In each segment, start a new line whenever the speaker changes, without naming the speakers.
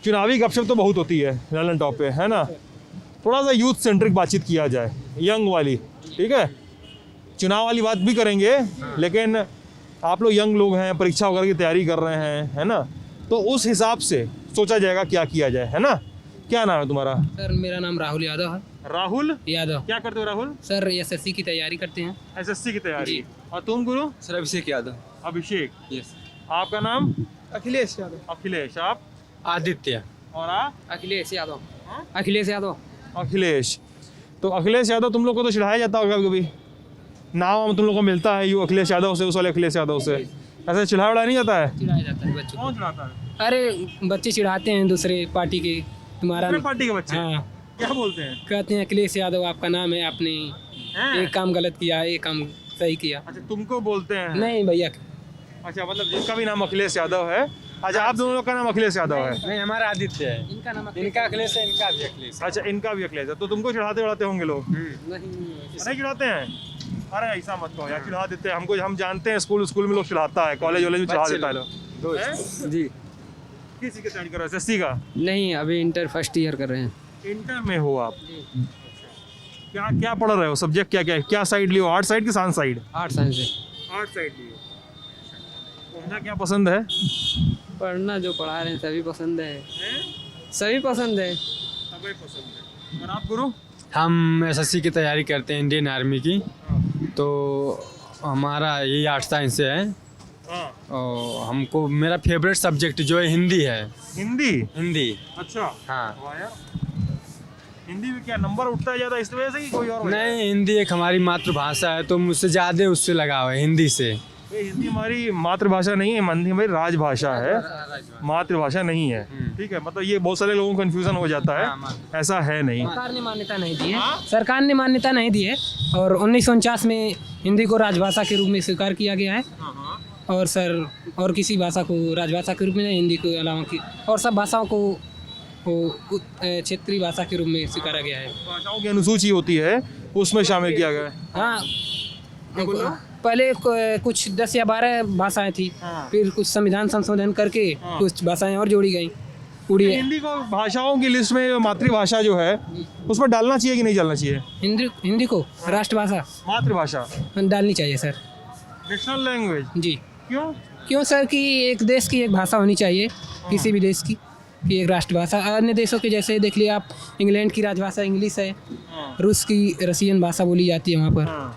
चुनावी गपशप तो बहुत होती है ललन टॉप पे, है ना। थोड़ा सा यूथ सेंट्रिक बातचीत किया जाए, यंग वाली, ठीक है। चुनाव वाली बात भी करेंगे, लेकिन आप लोग यंग लोग हैं, परीक्षा वगैरह की तैयारी कर रहे हैं, है ना, तो उस हिसाब से सोचा जाएगा क्या किया जाए, है ना। क्या नाम है तुम्हारा?
सर मेरा नाम राहुल यादव है।
राहुल
यादव।
क्या करते हो राहुल?
सर एसएससी की तैयारी करते हैं।
एसएससी की तैयारी। और तुम गुरु?
सर अभिषेक यादव।
अभिषेक।
यस।
आपका नाम?
अखिलेश यादव।
अखिलेश। आप?
आदित्य।
और आप?
अखिलेश यादव। अखिलेश यादव।
अखिलेश। तो अखिलेश यादव तुम लोग को तो चिढ़ाया जाता होगा कभी, नाम तुम लोग को मिलता है, यू अखिलेश यादव से, उस वाले अखिलेश यादव से, ऐसे चिढ़ाया उड़ाया नहीं जाता है?
चिढ़ाया जाता है बच्चों
कौन चिढ़ाता है?
को। अरे बच्चे चिढ़ाते हैं दूसरे पार्टी के, तुम्हारा
दूसरे पार्टी के बच्चे?
हाँ,
क्या बोलते हैं?
कहते हैं अखिलेश यादव आपका नाम है, आपने
हैं?
एक काम गलत किया, एक काम सही किया।
अच्छा, तुमको बोलते हैं?
नहीं भैया।
अच्छा, मतलब जिनका भी नाम अखिलेश यादव है। अच्छा, आप दोनों लोग का नाम अखिलेश यादव है?
नहीं, हमारा आदित्य है।
इनका नाम
इनका अखिलेश है, इनका भी अखिलेश है।
अच्छा, इनका भी अखिलेश है। तो तुमको चिढ़ाते उड़ाते होंगे लोग?
नहीं।
नहीं चिढ़ाते हैं? अरे ऐसा मत कहो यार, चिढ़ा देते हैं हमको, हम जानते हैं स्कूल में लोग चिढ़ाता है, कॉलेज वॉलेज में चिढ़ा देता है लोग।
दोस्त जी।
किस चीज़ की तैयारी कर रहे हो? एसएससी का?
नहीं, अभी इंटर फर्स्ट ईयर कर रहे हैं।
इंटर में हो आप? क्या क्या पढ़ रहे हो? सब्जेक्ट क्या क्या है? क्या साइड लियो, आर्ट साइड की साइंस साइड?
आर्ट साइंस से।
आर्ट साइड लियो। पढ़ना क्या पसंद है?
पढ़ना जो पढ़ा रहे हैं सभी पसंद है। सभी पसंद है।
सभी पसंद है। और आप गुरु?
हम एसएससी की तैयारी करते हैं, इंडियन आर्मी की। तो हमारा यही आर्ट साइंस से है।
हाँ।
और हमको मेरा फेवरेट सब्जेक्ट जो है हिंदी है।
हिंदी?
हिंदी।
अच्छा।
हाँ।
वाह यार। हिंदी में क्या नंबर उठता है ज़्यादा इस वजह से कि कोई और वजह?
नहीं, हिंदी एक हमारी मातृभाषा है, तो मुझसे ज़्यादा उससे लगाव है, हिंदी से।
ये हिंदी हमारी मातृभाषा नहीं है, हिंदी हमारी राजभाषा है, मातृभाषा नहीं है, ठीक है। मतलब ये बहुत सारे लोगों को कंफ्यूजन हो जाता है, ऐसा है नहीं।
सरकार ने मान्यता नहीं दी है। सरकार ने मान्यता नहीं दी है, और 1949 में हिंदी को राजभाषा के रूप में स्वीकार किया गया है। और सर, और किसी भाषा को राजभाषा के रूप में नहीं, हिंदी के अलावा की और सब भाषाओं को क्षेत्रीय भाषा के रूप में स्वीकारा गया है।
भाषाओं की अनुसूची होती है, उसमें शामिल किया गया है।
हाँ, पहले कुछ 10 या 12 भाषाएं थी, फिर कुछ संविधान संशोधन करके कुछ भाषाएं और जोड़ी गई। उड़िया।
हिंदी को भाषाओं की लिस्ट में मातृभाषा जो है उसमें डालना चाहिए कि नहीं डालना चाहिए?
हिंदी को राष्ट्रभाषा,
मातृभाषा
डालनी चाहिए सर।
National language?
जी।
क्यों
सर कि एक देश की एक भाषा होनी चाहिए, किसी भी देश की एक राष्ट्रभाषा। अन्य देशों के जैसे देख लिया आप, इंग्लैंड की राजभाषा इंग्लिश है, रूस की रशियन भाषा बोली जाती है वहाँ पर,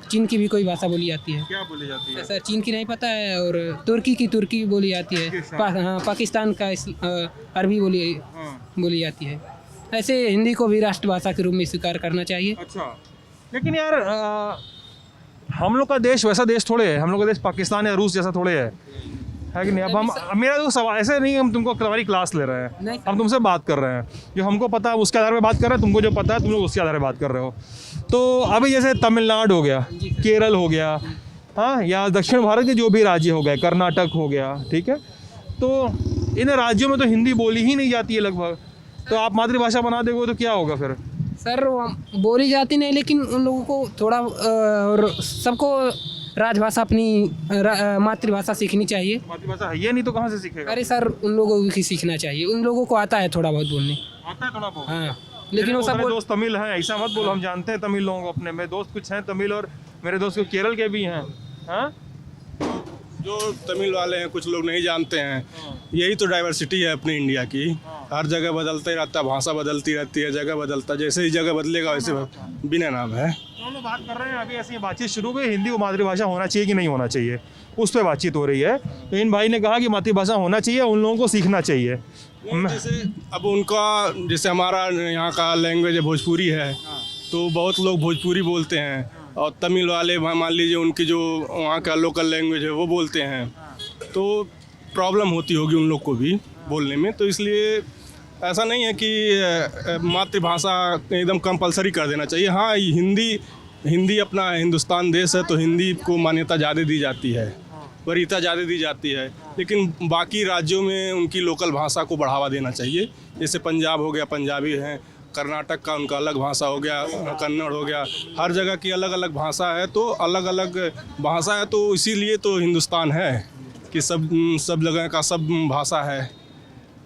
चीन की भी कोई भाषा बोली जाती है।
क्या बोली जाती है?
सर चीन की नहीं पता है, और तुर्की की तुर्की बोली जाती है। हाँ, पाकिस्तान का अरबी बोली जाती है। ऐसे हिंदी को भी राष्ट्रभाषा के रूप में स्वीकार करना चाहिए।
अच्छा, लेकिन यार हम लोग का देश वैसा देश थोड़े है, हम लोग का देश पाकिस्तान या रूस जैसा थोड़े है कि नहीं? अब हम, मेरा जो सवाल ऐसे नहीं, हम तुमको तुम्हारी क्लास ले रहे हैं, हम तुमसे बात कर रहे हैं, जो हमको पता है उसके आधार पर बात कर रहे हैं, तुमको जो पता है तुम लोग उसके आधार पर बात कर रहे हो। तो अभी जैसे तमिलनाडु हो गया, केरल हो गया, हाँ, या दक्षिण भारत के जो भी राज्य हो गए, कर्नाटक हो गया, ठीक है, तो इन राज्यों में तो हिंदी बोली ही नहीं जाती है लगभग। तो आप मातृभाषा बना दोगे तो क्या होगा फिर?
सर बोली जाती नहीं, लेकिन उन लोगों को थोड़ा और सबको राजभाषा अपनी मातृभाषा सीखनी चाहिए।
मातृभाषा है ये नहीं तो कहाँ से सीखेगा?
अरे सर, उन लोगों को भी सीखना चाहिए, उन लोगों को आता है थोड़ा बहुत बोलने।
आता है थोड़ा बहुत?
हाँ, लेकिन वो सब
दोस्त तमिल हैं, ऐसा मत बोलो, हम जानते हैं तमिल लोगों को अपने में, दोस्त कुछ हैं तमिल, और मेरे दोस्त को केरल के भी हैं। हाँ,
जो तमिल वाले हैं कुछ लोग नहीं जानते हैं, यही तो डाइवर्सिटी है अपनी इंडिया की। हर जगह बदलते रहता है, भाषा बदलती रहती है, जगह बदलता, जैसे ही जगह बदलेगा वैसे बिना नाम है।
हम लोग बात कर रहे हैं, अभी ऐसी बातचीत शुरू हुई, हिंदी को मातृभाषा होना चाहिए कि नहीं होना चाहिए, उस पर बातचीत हो रही है। तो इन भाई ने कहा कि मातृभाषा होना चाहिए, उन लोगों को सीखना चाहिए।
जैसे अब उनका, जैसे हमारा यहाँ का लैंग्वेज है भोजपुरी है, तो बहुत लोग भोजपुरी बोलते हैं, और तमिल वाले मान लीजिए उनकी जो वहाँ का लोकल लैंग्वेज है वो बोलते हैं, तो प्रॉब्लम होती होगी उन लोग को भी बोलने में। तो इसलिए ऐसा नहीं है कि मातृभाषा एकदम कंपलसरी कर देना चाहिए। हाँ, हिंदी अपना हिंदुस्तान देश है, तो हिंदी को मान्यता ज़्यादा दी जाती है, वरीयता ज़्यादा दी जाती है, लेकिन बाकी राज्यों में उनकी लोकल भाषा को बढ़ावा देना चाहिए। जैसे पंजाब हो गया, पंजाबी हैं, कर्नाटक का उनका अलग भाषा हो गया, कन्नड़ हो गया, हर जगह की अलग अलग भाषा है, तो अलग अलग भाषा है, तो इसीलिए तो हिंदुस्तान है कि सब जगह का सब भाषा है।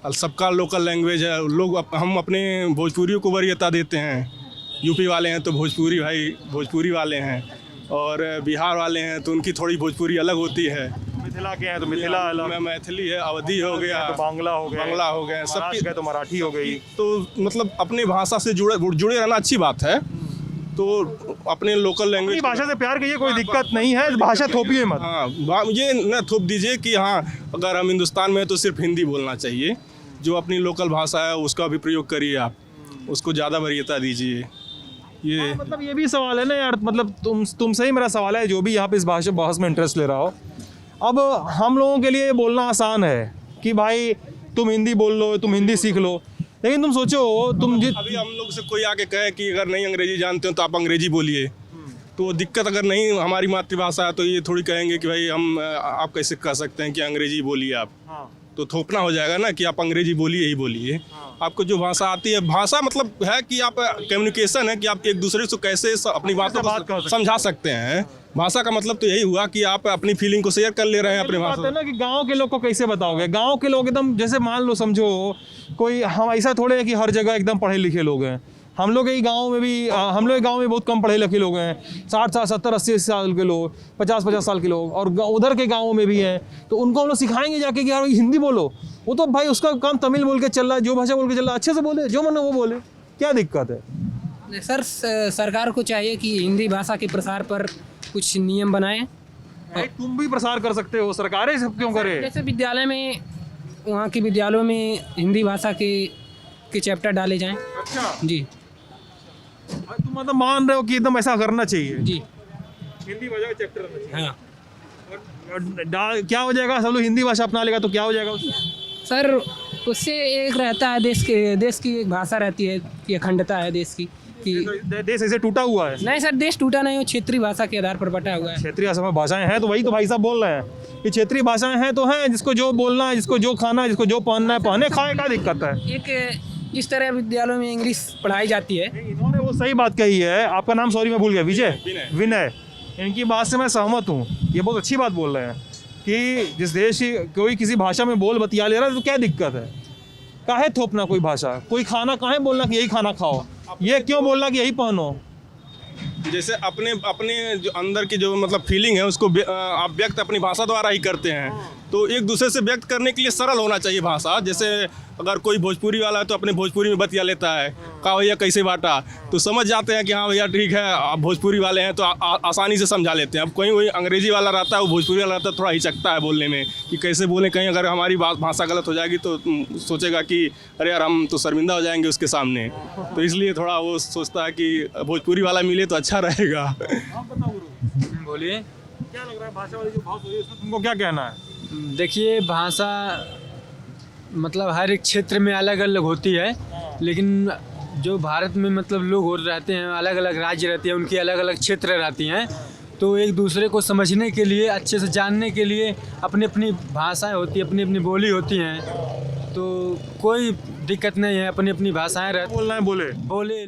और सबका लोकल लैंग्वेज है। लोग हम अपने भोजपुरियों को वरीयता देते हैं। यूपी वाले हैं तो भोजपुरी भाई भोजपुरी वाले हैं, और बिहार वाले हैं तो उनकी थोड़ी भोजपुरी अलग होती है।
मिथिला के हैं तो मिथिला अलग,
मैथिली है, अवधी हो गया,
तो बांग्ला हो गया,
बांग्ला हो गया,
सबकी
सबकी
तो मराठी हो गई।
तो मतलब अपने भाषा से जुड़े रहना अच्छी बात है। तो अपने लोकल लैंग्वेज
अपनी भाषा से प्यार करिए, कोई दिक्कत नहीं है, भाषा थोपिए मत।
हाँ, ये न थोप दीजिए कि हाँ अगर हम हिंदुस्तान में हैं तो सिर्फ हिंदी बोलना चाहिए। जो अपनी लोकल भाषा है उसका भी प्रयोग करिए, आप उसको ज़्यादा वरीयता दीजिए। ये
मतलब ये भी सवाल है ना यार, मतलब तुमसे ही मेरा सवाल है, जो भी यहाँ पे इस बहस में इंटरेस्ट ले रहा हो। अब हम लोगों के लिए बोलना आसान है कि भाई तुम हिंदी बोल लो, तुम हिंदी सीख लो, लेकिन तुम सोचो
अभी हम लोग से कोई आके कहे कि अगर नहीं अंग्रेजी जानते हो तो आप अंग्रेजी बोलिए, तो दिक्कत अगर नहीं हमारी मातृभाषा है तो ये थोड़ी कहेंगे कि भाई आप कैसे कह सकते हैं कि अंग्रेजी बोलिए आप। तो थोपना हो जाएगा ना कि आप अंग्रेजी बोलिए ही बोलिए। आपको जो भाषा आती है, भाषा मतलब है कि आप कम्युनिकेशन है कि आप एक दूसरे से कैसे अपनी बातों को समझा सकते हैं। भाषा का मतलब तो यही हुआ कि आप अपनी फीलिंग को शेयर कर ले रहे हैं अपनी
बात
भाषा
है ना कि गांव के लोग को कैसे बताओगे? गांव के लोग एकदम, जैसे मान लो समझो कोई, हम ऐसा थोड़े है कि हर जगह एकदम पढ़े लिखे लोग हैं। हम लोग के गांव में भी, हम लोग के गांव में बहुत कम पढ़े लिखे लोग हैं, 60 साल 70 80 साल के लोग, 50 साल के लोग, और उधर के गाँव में भी हैं। तो उनको हम लोग सिखाएंगे जाके कि यार हिंदी बोलो, वो तो भाई उसका काम तमिल बोल के चल रहा है, जो भाषा बोल के चल रहा है अच्छे से बोले, जो मन वो बोले, क्या दिक्कत है?
सर सरकार को चाहिए कि हिंदी भाषा के प्रसार पर कुछ नियम बनाएं।
भाई तुम भी प्रसार कर सकते हो, सरकारें सब क्यों करे?
जैसे विद्यालय में, वहाँ के विद्यालयों में हिंदी भाषा के चैप्टर डाले जाएं।
अच्छा,
जी
तुम मतलब मान रहे हो कि एकदम ऐसा करना चाहिए?
जी
हिंदी भाषा का चैप्टर रहना चाहिए।
हाँ
और क्या हो जाएगा, सब लोग हिंदी भाषा अपना लेगा तो क्या हो जाएगा उससे?
सर, उससे एक रहता है देश की एक भाषा रहती है कि अखंडता है देश की, कि
देश ऐसे टूटा हुआ है?
नहीं सर, देश टूटा नहीं हो, क्षेत्रीय भाषा के आधार पर बटा हुआ है।
क्षेत्रीय भाषाएं हैं तो वही तो भाई साहब बोल रहे हैं कि क्षेत्रीय भाषाएं हैं तो हैं, जिसको जो बोलना है, जिसको जो खाना है, जिसको जो पहनना है पहने, खाए, क्या दिक्कत है?
एक जिस तरह विद्यालयों में इंग्लिश पढ़ाई जाती है,
इन्होंने वो सही बात कही है। आपका नाम सॉरी मैं भूल गया, विनय। इनकी बात से मैं सहमत हूँ, ये बहुत अच्छी बात बोल रहे हैं कि जिस देश की कोई किसी भाषा में बोल बतिया ले रहा है तो क्या दिक्कत है? काहे थोपना कोई भाषा? कोई खाना काहे बोलना कि यही खाना खाओ, ये क्यों बोलना कि यही पहनो?
जैसे अपने जो अंदर की जो मतलब फीलिंग है उसको आप व्यक्त अपनी भाषा द्वारा ही करते हैं। तो एक दूसरे से व्यक्त करने के लिए सरल होना चाहिए भाषा। जैसे अगर कोई भोजपुरी वाला है तो अपने भोजपुरी में बतिया लेता है, कहा भैया कैसे बाटा, तो समझ जाते हैं कि हाँ भैया ठीक है। आप भोजपुरी वाले हैं तो आसानी से समझा लेते हैं। अब कोई अंग्रेजी वाला रहता है, वो भोजपुरी वाला रहता है, थोड़ा हिचकता है बोलने में कि कैसे बोलें, कहीं अगर हमारी भाषा गलत हो जाएगी तो सोचेगा कि अरे यार हम तो शर्मिंदा हो जाएंगे उसके सामने। तो इसलिए थोड़ा वो सोचता है कि भोजपुरी वाला मिले तो अच्छा रहेगा।
बोलिए,
क्या लग रहा है भाषा वाली जो बात हो रही है उसमें तुमको क्या कहना है?
देखिए, भाषा मतलब हर एक क्षेत्र में अलग अलग होती है, लेकिन जो भारत में मतलब लोग रहते हैं, अलग अलग राज्य रहते हैं, उनकी अलग अलग क्षेत्र रहती हैं। तो एक दूसरे को समझने के लिए, अच्छे से जानने के लिए अपनी अपनी भाषाएं होती हैं, अपनी अपनी बोली होती हैं। तो कोई दिक्कत नहीं है, अपनी अपनी भाषाएं रहती,
बोलना है बोले।